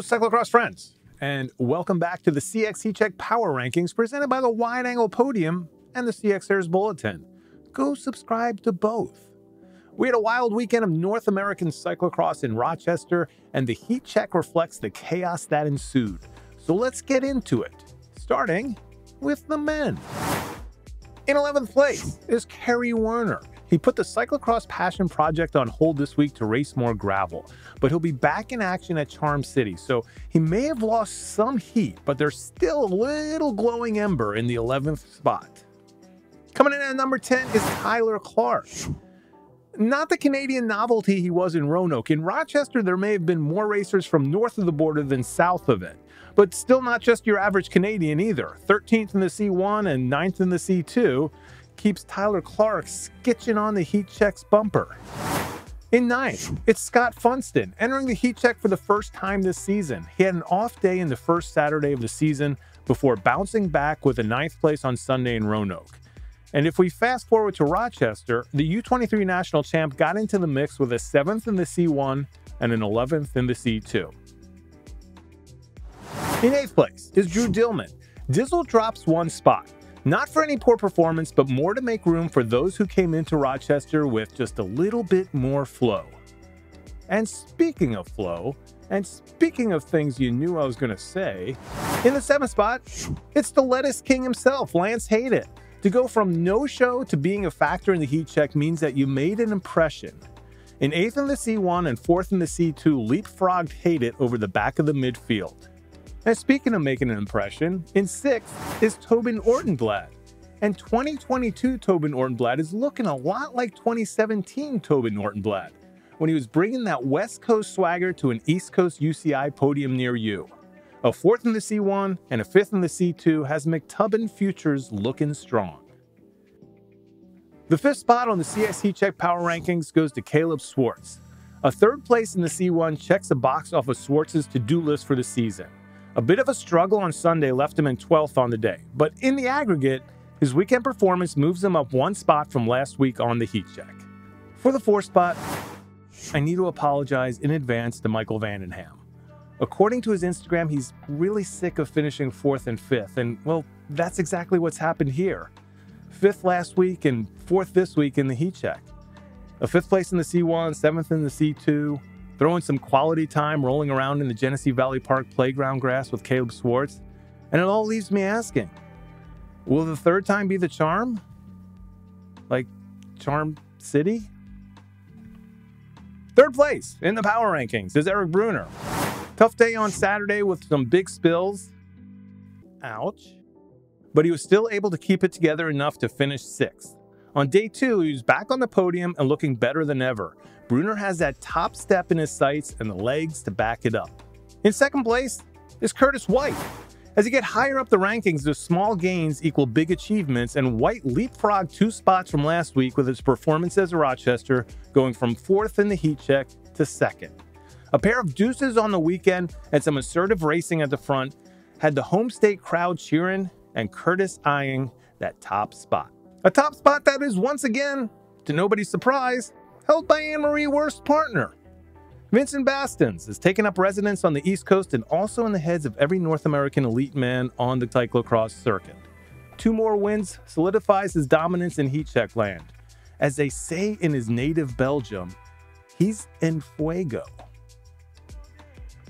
cyclocross friends, and welcome back to the CX Check Power Rankings presented by the Wide Angle Podium and the CXers Bulletin. Go subscribe to both. We had a wild weekend of North American cyclocross in Rochester, and the heat check reflects the chaos that ensued. So let's get into it, starting with the men. In 11th place is Kerry Werner. He put the Cyclocross Passion Project on hold this week to race more gravel, but he'll be back in action at Charm City, so he may have lost some heat, but there's still a little glowing ember in the 11th spot. Coming in at number 10 is Tyler Clark. Not the Canadian novelty he was in Roanoke. In Rochester, there may have been more racers from north of the border than south of it, but still not just your average Canadian either. 13th in the C1 and 9th in the C2 keeps Tyler Clark skitching on the heat check's bumper. In 9th, it's Scott Funston, entering the heat check for the first time this season. He had an off day in the first Saturday of the season before bouncing back with a 9th place on Sunday in Roanoke. And if we fast forward to Rochester, the U23 national champ got into the mix with a 7th in the C1 and an 11th in the C2. In 8th place is Drew Dillman. Dizzle drops one spot. Not for any poor performance, but more to make room for those who came into Rochester with just a little bit more flow. And speaking of flow, and speaking of things you knew I was going to say, in the 7th spot, it's the lettuce king himself, Lance Hayden. To go from no-show to being a factor in the heat check means that you made an impression. In 8th in the C1 and 4th in the C2, leapfrogged Hayden over the back of the midfield. And speaking of making an impression, in 6th is Tobin Ortenblad. And 2022 Tobin Ortenblad is looking a lot like 2017 Tobin Ortenblad, when he was bringing that West Coast swagger to an East Coast UCI podium near you. A 4th in the C1 and a 5th in the C2 has McTubbin Futures looking strong. The 5th spot on the CS Heat Check Power Rankings goes to Caleb Swartz. A 3rd place in the C1 checks a box off of Swartz's to-do list for the season. A bit of a struggle on Sunday left him in 12th on the day, but in the aggregate, his weekend performance moves him up one spot from last week on the heat check. For the 4th spot, I need to apologize in advance to Michael Vandenham. According to his Instagram, he's really sick of finishing 4th and 5th, and well, that's exactly what's happened here. 5th last week and 4th this week in the heat check. A 5th place in the C1, 7th in the C2, throwing some quality time rolling around in the Genesee Valley Park playground grass with Caleb Swartz, and it all leaves me asking, will the 3rd time be the charm? Like Charm City? 3rd place in the power rankings is Eric Bruner. Tough day on Saturday with some big spills. Ouch. But he was still able to keep it together enough to finish 6th. On day 2, he was back on the podium and looking better than ever. Bruner has that top step in his sights and the legs to back it up. In 2nd place is Curtis White. As you get higher up the rankings, the small gains equal big achievements, and White leapfrogged 2 spots from last week with his performance as a Rochester, going from 4th in the heat check to 2nd. A pair of deuces on the weekend and some assertive racing at the front had the home state crowd cheering and Curtis eyeing that top spot. A top spot that is once again, to nobody's surprise, held by Anne-Marie Worst's partner. Vincent Bastons has taken up residence on the East Coast and also in the heads of every North American elite man on the cyclocross circuit. 2 more wins solidifies his dominance in heat check land. As they say in his native Belgium, he's en fuego.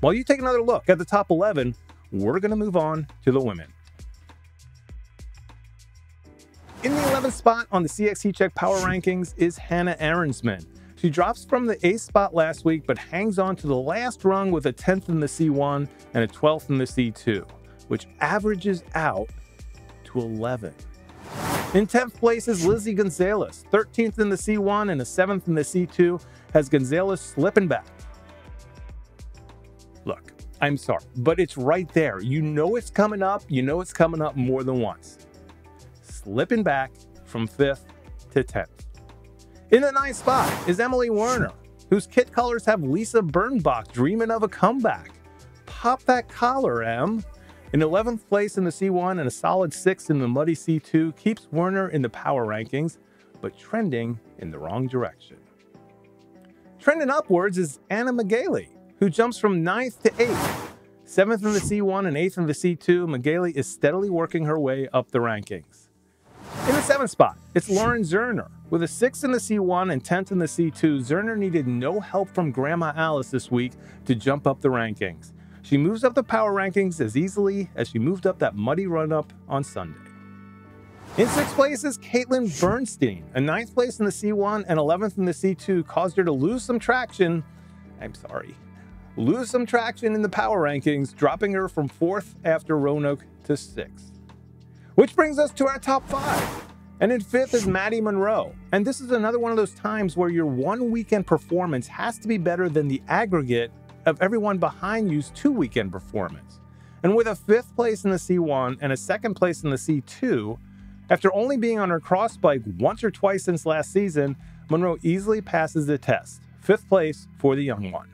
While you take another look at the top 11, we're going to move on to the women. In the 11th spot on the CX Heat Check Power Rankings is Hannah Ahrensman. She drops from the 8th spot last week, but hangs on to the last rung with a 10th in the C1 and a 12th in the C2, which averages out to 11. In 10th place is Lizzie Gonzalez. 13th in the C1 and a 7th in the C2 has Gonzalez slipping back. Look, I'm sorry, but it's right there. You know it's coming up. You know it's coming up more than once. Slipping back from 5th to 10th. In the 9th spot is Emily Werner, whose kit colors have Lisa Birnbach dreaming of a comeback. Pop that collar, Em. In 11th place in the C1 and a solid 6th in the muddy C2 keeps Werner in the power rankings, but trending in the wrong direction. Trending upwards is Anna McGaley, who jumps from 9th to 8th. 7th in the C1 and 8th in the C2, Magali is steadily working her way up the rankings. In the 7th spot, it's Lauren Zerner. With a 6th in the C1 and 10th in the C2, Zerner needed no help from Grandma Alice this week to jump up the rankings. She moves up the power rankings as easily as she moved up that muddy run-up on Sunday. In 6th place is Caitlin Bernstein. A 9th place in the C1 and 11th in the C2 caused her to lose some traction in the power rankings, dropping her from 4th after Roanoke to 6th. Which brings us to our top 5. And in 5th is Maddie Monroe. And this is another one of those times where your one weekend performance has to be better than the aggregate of everyone behind you's 2 weekend performance. And with a 5th place in the C1 and a 2nd place in the C2, after only being on her cross bike once or twice since last season, Monroe easily passes the test. 5th place for the young one.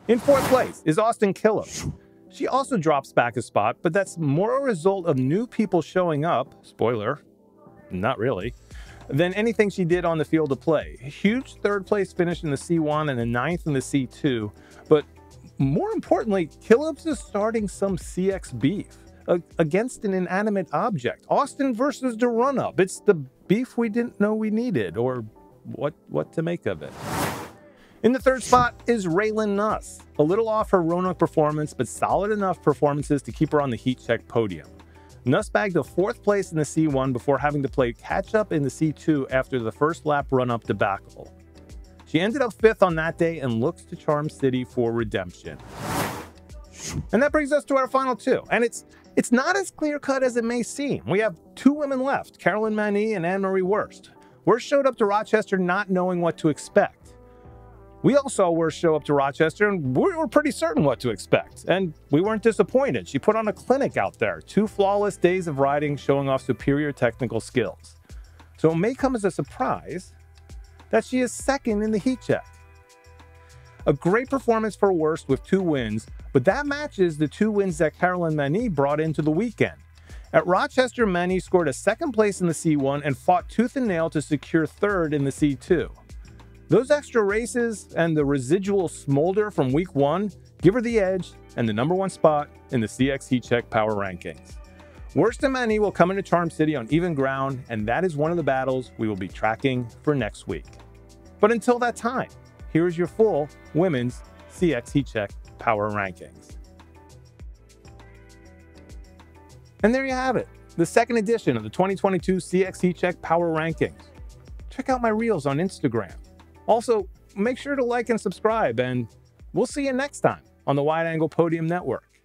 In 4th place is Austin Killop. She also drops back a spot, but that's more a result of new people showing up, spoiler, not really, than anything she did on the field of play. A huge 3rd place finish in the C1 and a 9th in the C2, but more importantly, Killops is starting some CX beef against an inanimate object. Austin versus the run-up. It's the beef we didn't know we needed, or what to make of it. In the 3rd spot is Raylan Nuss. A little off her Roanoke performance, but solid enough performances to keep her on the heat check podium. Nuss bagged a 4th place in the C1 before having to play catch-up in the C2 after the first lap run-up debacle. She ended up 5th on that day and looks to Charm City for redemption. And that brings us to our final 2. And it's not as clear-cut as it may seem. We have 2 women left, Carolyn Mani and Anne-Marie Wurst. Wurst showed up to Rochester not knowing what to expect. We all saw Wurst show up to Rochester, and we were pretty certain what to expect. And we weren't disappointed. She put on a clinic out there. 2 flawless days of riding, showing off superior technical skills. So it may come as a surprise that she is 2nd in the heat check. A great performance for Wurst with 2 wins, but that matches the 2 wins that Carolyn Mani brought into the weekend. At Rochester, Mani scored a 2nd place in the C1 and fought tooth and nail to secure 3rd in the C2. Those extra races and the residual smolder from week 1 give her the edge and the #1 spot in the CX Heat Check Power Rankings. Wurst and Mani will come into Charm City on even ground, and that is one of the battles we will be tracking for next week. But until that time, here is your full Women's CX Heat Check Power Rankings. And there you have it, the 2nd edition of the 2022 CX Heat Check Power Rankings. Check out my reels on Instagram. Also, make sure to like and subscribe, and we'll see you next time on the Wide Angle Podium Network.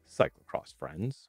Cyclocross friends.